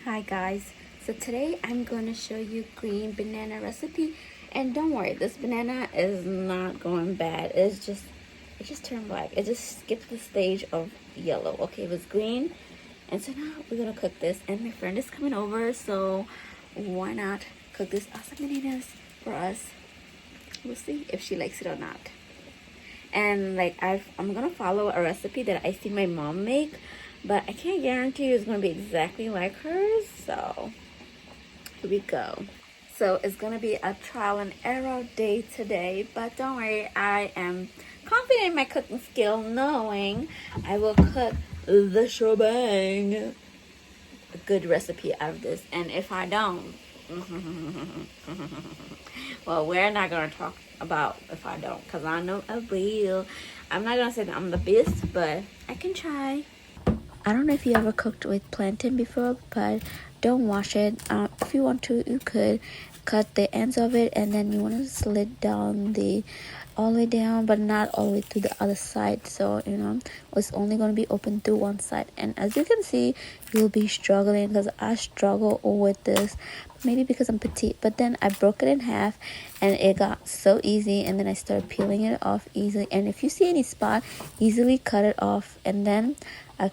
Hi guys, so today I'm going to show you green banana recipe, and don't worry, this banana is not going bad. It just turned black. It just skipped the stage of yellow. Okay, it was green, and so now we're going to cook this, and my friend is coming over, so why not cook this awesome bananas for us. We'll see if she likes it or not. And like I'm gonna follow a recipe that I see my mom make, but I can't guarantee you it's gonna be exactly like hers. So here we go. So it's gonna be a trial and error day today, but don't worry, I am confident in my cooking skill, knowing I will cook the shebang, a good recipe out of this. And if I don't, well, we're not gonna talk about if I don't, because I know I will. I'm not gonna say that I'm the best, but I can try. I don't know if you ever cooked with plantain before, but don't wash it. If you want to, you could cut the ends of it, and then you want to slit down all the way down, but not all the way to the other side. So it's only going to be open to one side. And as you can see, you'll be struggling, because I struggle with this, maybe because I'm petite. But then I broke it in half, and it got so easy, and then I started peeling it off easily. And if you see any spot, easily cut it off. And then I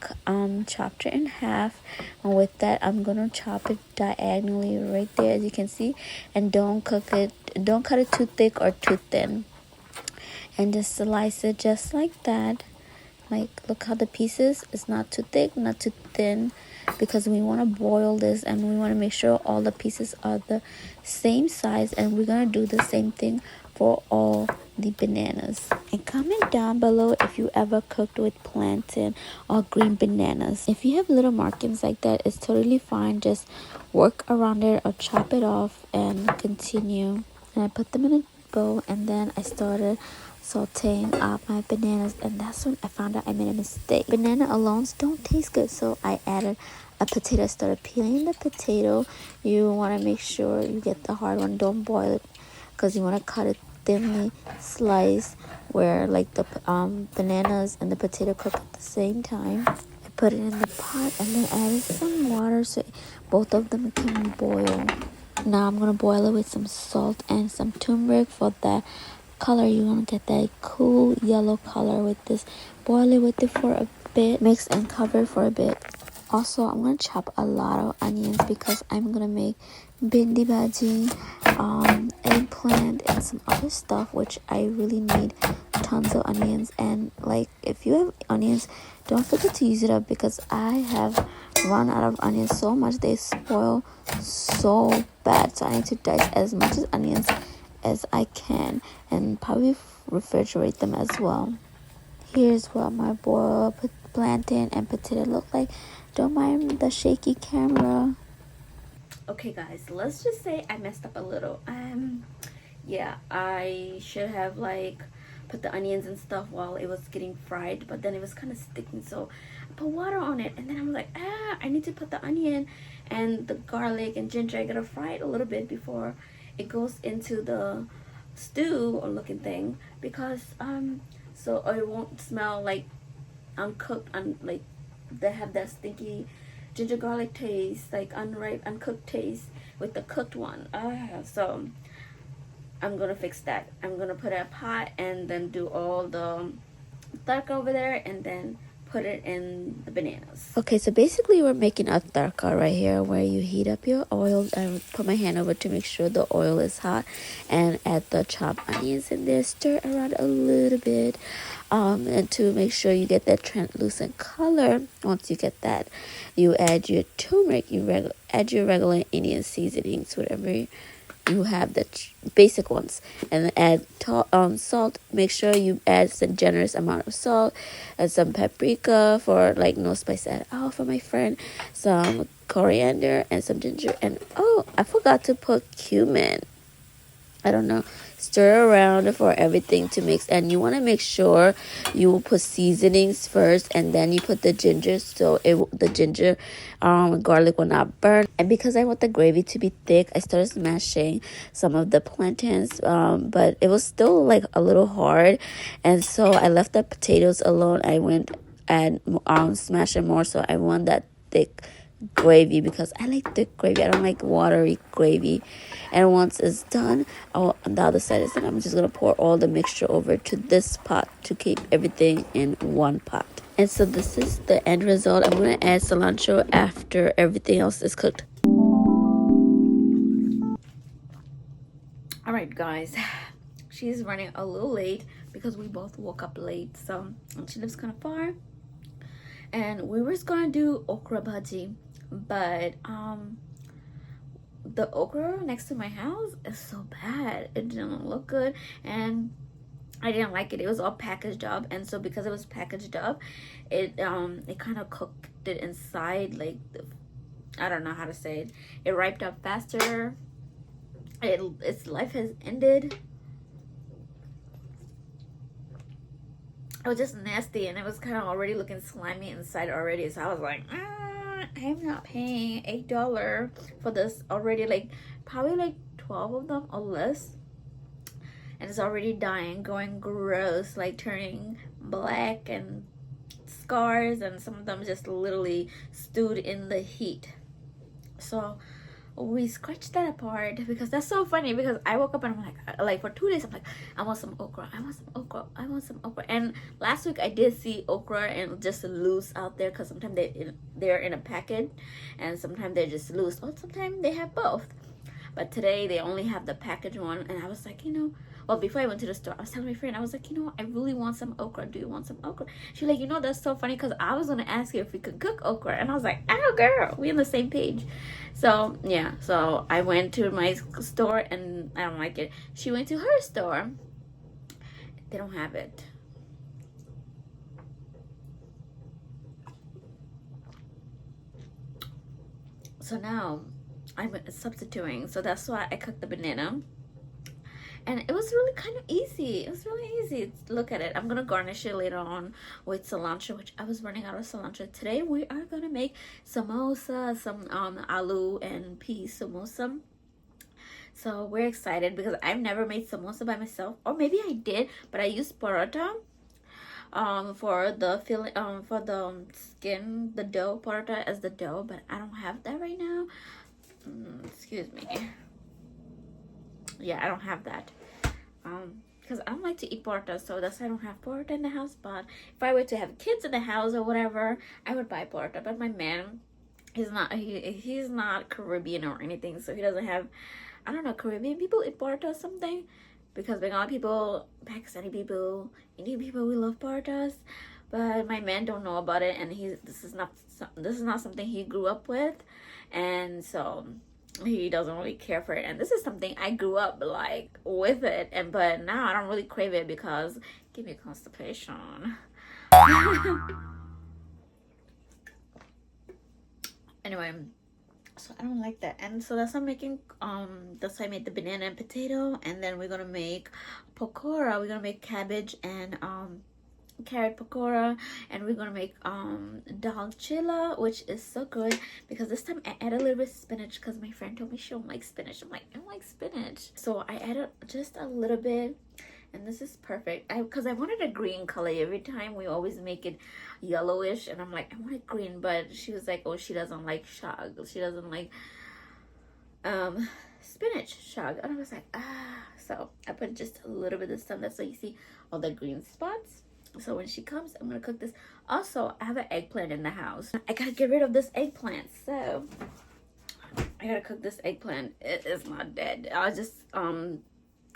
chopped it in half, and with that I'm gonna chop it diagonally right there, as you can see. And don't cut it too thick or too thin, and just slice it just like that. Like, look how the pieces is not too thick, not too thin, because we want to boil this, and we want to make sure all the pieces are the same size. And we're gonna do the same thing for all the bananas. And comment down below if you ever cooked with plantain or green bananas. If you have little markings like that, it's totally fine. Just work around it or chop it off and continue. And I put them in a bowl, and then I started sauteing up my bananas, and that's when I found out I made a mistake. Banana alone don't taste good, so I added a potato. I started peeling the potato. You want to make sure you get the hard one. Don't boil it, because you want to cut it thinly sliced, where like the bananas and the potato cook at the same time. I put it in the pot, and then added some water so both of them can boil. Now I'm gonna boil it with some salt and some turmeric for that color. You want to get that cool yellow color with this. Boil it with it for a bit, mix and cover for a bit. Also, I'm gonna chop a lot of onions, because I'm gonna make bindi bhaji, eggplant, and some other stuff, which I really need tons of onions. And like, if you have onions, don't forget to use it up, because I have run out of onions so much. They spoil so bad, so I need to dice as much as onions as I can, and probably refrigerate them as well. Here's what my boiled plantain and potato look like. Don't mind the shaky camera. Okay guys, let's just say I messed up a little. Yeah, I should have like put the onions and stuff while it was getting fried, but then it was kind of sticking, so I put water on it, and then I'm like, I need to put the onion and the garlic and ginger. I gotta fry it a little bit before it goes into the stew or looking thing, because so it won't smell like uncooked, like they have that stinky ginger garlic taste, like unripe uncooked taste with the cooked one. So I'm gonna fix that. I'm gonna put a pot, and then do all the tadka over there, and then put it in the bananas. Okay, so basically we're making a tadka right here, where you heat up your oil. I put my hand over to make sure the oil is hot, and add the chopped onions in there. Stir around a little bit, and to make sure you get that translucent color. Once you get that, you add your turmeric. You add your regular Indian seasonings, whatever you have, the basic ones, and then add salt. Make sure you add some generous amount of salt, and some paprika for like no spice at all for my friend, some coriander, and some ginger. And oh, I forgot to put cumin. I don't know. Stir around for everything to mix, and you want to make sure you put seasonings first, and then you put the ginger, so the ginger garlic will not burn. And because I want the gravy to be thick, I started smashing some of the plantains, but it was still like a little hard, and so I left the potatoes alone. I went and smash it more, so I want that thick gravy because I like thick gravy. I don't like watery gravy. And once it's done, on the other side is done, I'm just gonna pour all the mixture over to this pot to keep everything in one pot. And so this is the end result. I'm gonna add cilantro after everything else is cooked. All right, guys, she's running a little late because we both woke up late. So she lives kind of far, and we were just gonna do okra bhaji, but the okra next to my house is so bad. It didn't look good, and I didn't like it. It was all packaged up, and so because it was packaged up, it kind of cooked it inside, like I don't know how to say it. It ripened up faster. Its life has ended. It was just nasty, and it was kind of already looking slimy inside already. So I was like, I'm not paying $8 for this already. Like probably like 12 of them or less, and it's already dying, going gross, like turning black and scars, and some of them just literally stewed in the heat. So we scratched that apart because that's so funny, because I woke up and I'm like for 2 days I'm like, I want some okra, I want some okra, I want some okra. And last week I did see okra and just loose out there, because sometimes they're in a packet and sometimes they're just loose, or sometimes they have both. But today they only have the packaged one, and I was like, well, before I went to the store, I was telling my friend, I was like, I really want some okra. Do you want some okra? She's like, that's so funny, because I was going to ask you if we could cook okra. And I was like, oh, girl, we on the same page. So, yeah. So I went to my store, and I don't like it. She went to her store. They don't have it. So now I'm substituting. So that's why I cooked the banana. And it was really kind of easy. It was really easy. Look at it. I'm going to garnish it later on with cilantro, which I was running out of cilantro. Today we are going to make samosa, some aloo and pea samosa. So we're excited because I've never made samosa by myself. Or maybe I did, but I used paratha for the filling, for the skin, the dough, paratha as the dough. But I don't have that right now. Excuse me. Yeah, I don't have that because I don't like to eat paratha, so that's why I don't have paratha in the house. But if I were to have kids in the house or whatever, I would buy paratha. But my man, he's not Caribbean or anything, so he doesn't have, I don't know, Caribbean people eat paratha or something, because Bengali people, Pakistani people, Indian people, we love parathas. But my man don't know about it, and this is not something he grew up with, and so he doesn't really care for it. And this is something I grew up like with it, but now I don't really crave it because give me constipation. Anyway, so I don't like that, and so that's why I'm making that's why I made the banana and potato, and then we're gonna make pakora. We're gonna make cabbage and carrot pakora, and we're gonna make dal chilla, which is so good because this time I added a little bit of spinach because my friend told me she don't like spinach. I'm like, I don't like spinach, so I added just a little bit, and this is perfect. Because I wanted a green color. Every time we always make it yellowish, and I'm like, I want it green, but she was like, oh, she doesn't like shag, she doesn't like spinach shag, and I was like, so I put just a little bit this time. That's why you see all the green spots. So when she comes, I'm gonna cook this. Also, I have an eggplant in the house. I gotta get rid of this eggplant, so I gotta cook this eggplant. It is not dead. I'll just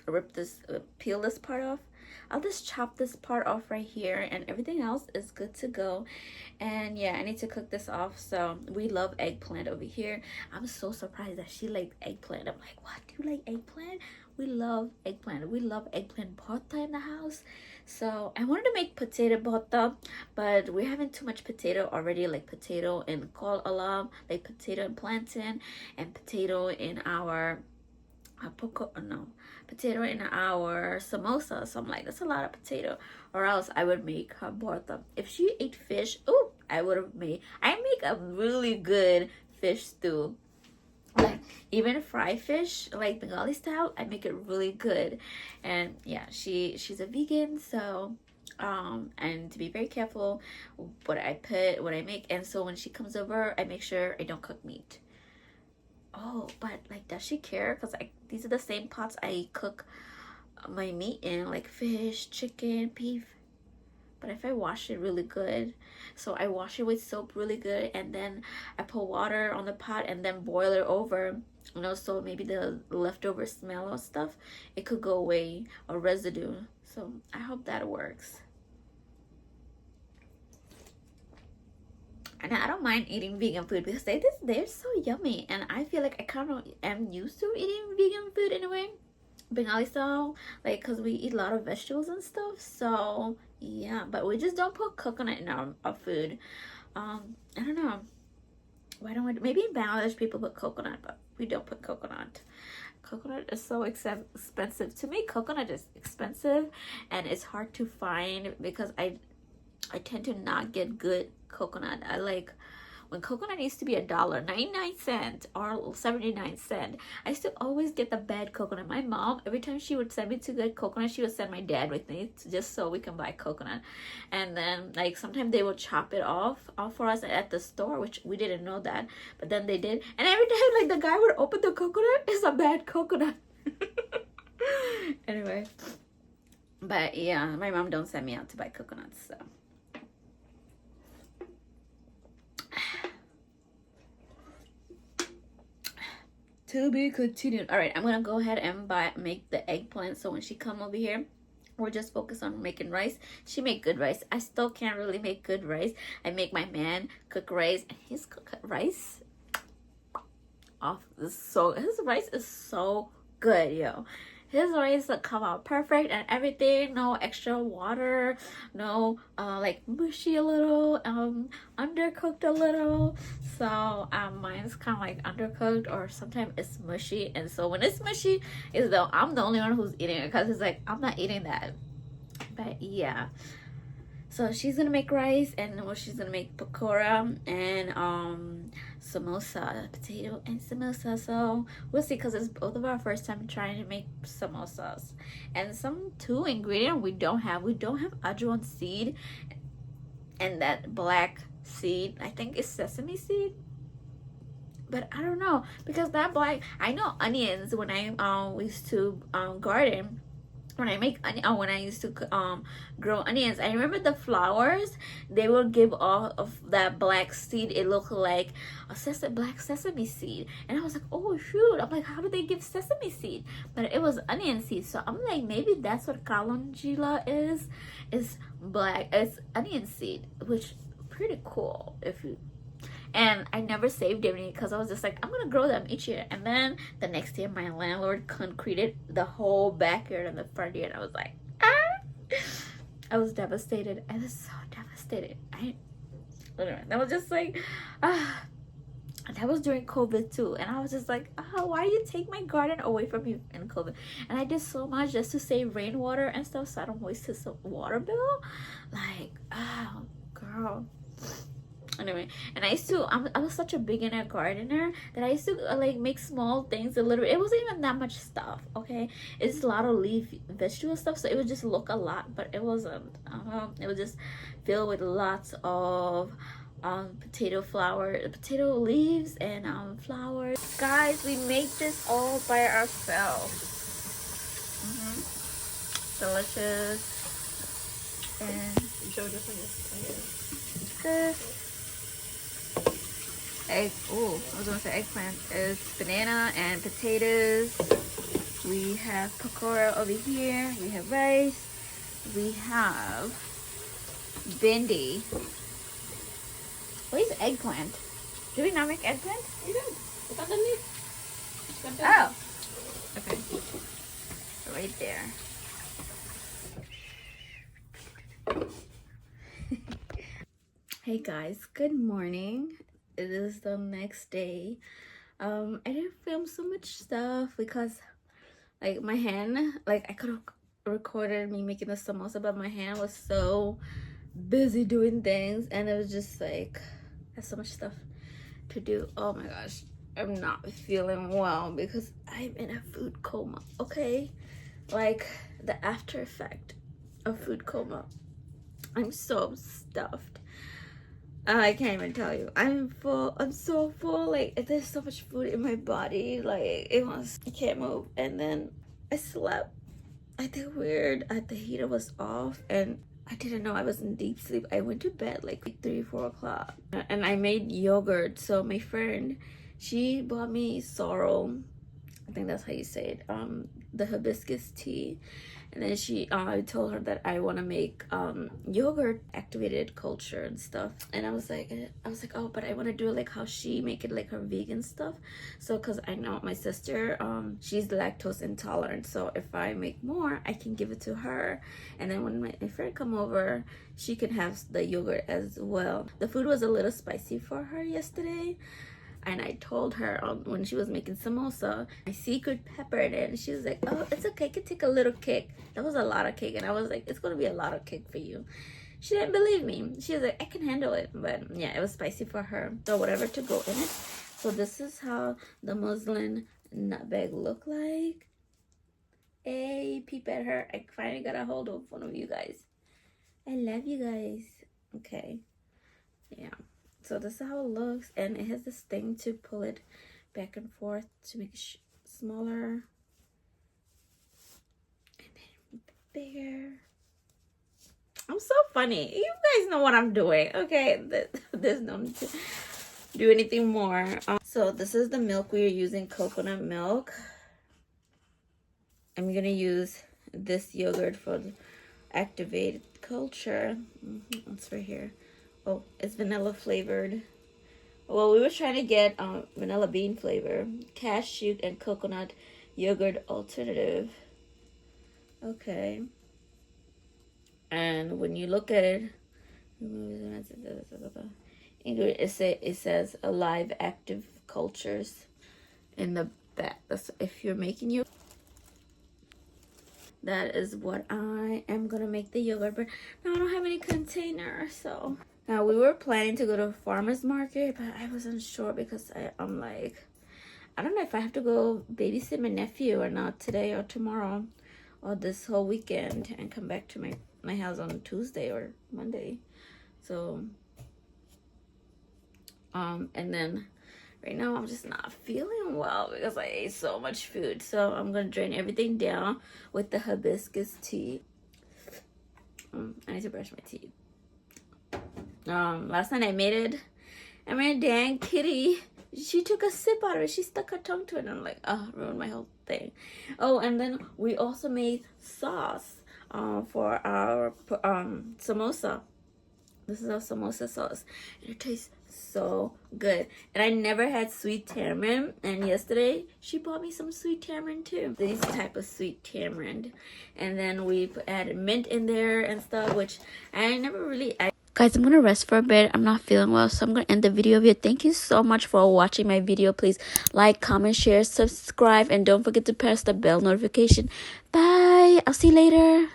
rip this, peel this part off. I'll just chop this part off right here, and everything else is good to go. And yeah, I need to cook this off. So we love eggplant over here. I'm so surprised that she liked eggplant. I'm like, what, do you like eggplant? We love eggplant. We love eggplant bhorta in the house. So I wanted to make potato bhorta, but we're having too much potato already, like potato and kol alam, like potato and plantain, and potato in our potato in our samosa. So I'm like, that's a lot of potato, or else I would make her bhorta. If she ate fish, I make a really good fish stew. Like even fried fish, like Bengali style, I make it really good. And yeah, she's a vegan, so And to be very careful what I make. And so when she comes over, I make sure I don't cook meat. Oh, but like, does she care? Because these are the same pots I cook my meat in, like fish, chicken, beef. But if I wash it really good, so I wash it with soap really good, and then I put water on the pot and then boil it over, you know, so maybe the leftover smell or stuff, it could go away, or residue. So I hope that works. And I don't mind eating vegan food because they're so yummy, and I feel like I kind of am used to eating vegan food anyway, Bengali style, like, because we eat a lot of vegetables and stuff. So yeah, but we just don't put coconut in our food. I don't know, why don't we? Maybe in Bangladesh people put coconut, but we don't put coconut. Coconut is so expensive. To me, coconut is expensive, and it's hard to find because I tend to not get good coconut. I like when coconut used to be $1.99 or 79 cents. I used to always get the bad coconut. My mom, every time she would send me to get coconut, she would send my dad with me just so we can buy coconut. And then like sometimes they would chop it off for us at the store, which we didn't know that, but then they did. And every time like the guy would open the coconut, it's a bad coconut. Anyway, but yeah, my mom don't send me out to buy coconuts, so. To be continued. All right, I'm gonna go ahead and make the eggplant. So when she come over here, we're just focused on making rice. She make good rice. I still can't really make good rice. I make my man cook rice, and his rice off is so. His rice is so good, yo. His rice will come out perfect and everything. No extra water. No like mushy a little. Undercooked a little. So mine's kind of like undercooked, or sometimes it's mushy. And so when it's mushy, is though I'm the only one who's eating it, because it's like I'm not eating that. But yeah. So she's gonna make rice, and she's gonna make pakora and samosa, potato and samosa. So we'll see, because it's both of our first time trying to make samosas. And some two ingredient we don't have ajwan seed and that black seed. I think it's sesame seed, but I don't know, because that black, I know onions when I used to garden. When I used to grow onions, I remember the flowers, they will give off of that black seed. It looked like a black sesame seed, and I was like, oh shoot, I'm like, how do they give sesame seed? But it was onion seed. So I'm like, maybe that's what kalonjila is black, it's onion seed, which pretty cool if you. And I never saved any, because I was just like, I'm gonna grow them each year. And then the next year my landlord concreted the whole backyard and the front yard. I was like, I was devastated. I was so devastated. That was just like, that was during COVID too, and I was just like, why you take my garden away from me in COVID? And I did so much just to save rainwater and stuff, so I don't waste his water bill. Like, oh girl. Anyway, and I was such a beginner gardener that I used to like make small things a little. It wasn't even that much stuff, okay? It's a lot of leaf vegetable stuff, so it would just look a lot, but it wasn't. It was just filled with lots of potato leaves and flowers. Guys, we make this all by ourselves. Delicious. And this eggplant is banana and potatoes. We have pakora over here. We have rice. We have bindi. What is eggplant? Do we not make eggplant? We do. It's underneath. Oh. Okay. Right there. Hey guys, good morning. It is the next day. I didn't film so much stuff because like my hand, like I could have recorded me making the samosa, but my hand was so busy doing things, and it was just like, I have so much stuff to do. Oh my gosh, I'm not feeling well because I'm in a food coma, okay? Like the after effect of food coma. I'm so stuffed. I can't even tell you. I'm full. I'm so full. Like, there's so much food in my body. Like, I can't move. And then I slept. I think weird. The heater was off, and I didn't know I was in deep sleep. I went to bed like 3, 4 o'clock, and I made yogurt. So my friend, she bought me sorrel. I think that's how you say it. The hibiscus tea, and then I told her that I want to make yogurt activated culture and stuff. And I was like, oh, but I want to do it like how she make it, like her vegan stuff. So, cause I know my sister, she's lactose intolerant. So if I make more, I can give it to her. And then when my friend come over, she can have the yogurt as well. The food was a little spicy for her yesterday. And I told her when she was making samosa, I secret peppered it. And she was like, oh, it's okay. I can take a little cake. That was a lot of cake. And I was like, it's going to be a lot of cake for you. She didn't believe me. She was like, I can handle it. But yeah, it was spicy for her. So whatever to go in it. So this is how the muslin nutbag look like. Hey, peep at her. I finally got a hold of one of you guys. I love you guys. Okay. Yeah. So this is how it looks, and it has this thing to pull it back and forth to make it smaller and then bigger. I'm so funny. You guys know what I'm doing. Okay, there's no need to do anything more. So this is the milk we are using, coconut milk. I'm gonna use this yogurt for the activated culture. It's right here. Oh, it's vanilla flavored. Well, we were trying to get vanilla bean flavor, cashew and coconut yogurt alternative. Okay. And when you look at it, it says alive active cultures in the back. That's if you're making your. That is what I am gonna make the yogurt, but now I don't have any container, so. Now, we were planning to go to a farmer's market, but I wasn't sure because I'm like, I don't know if I have to go babysit my nephew or not today or tomorrow or this whole weekend and come back to my house on Tuesday or Monday. So, and then right now I'm just not feeling well because I ate so much food. So I'm going to drain everything down with the hibiscus tea. I need to brush my teeth. Last night I made a dang kitty. She took a sip out of it. She stuck her tongue to it. And I'm like, oh, ruined my whole thing. Oh, and then we also made sauce for our samosa. This is our samosa sauce. And it tastes so good. And I never had sweet tamarind. And yesterday, she bought me some sweet tamarind too. These type of sweet tamarind. And then we added mint in there and stuff, which I never really... Guys, I'm going to rest for a bit. I'm not feeling well, so I'm going to end the video here. Thank you so much for watching my video. Please like, comment, share, subscribe, and don't forget to press the bell notification. Bye. I'll see you later.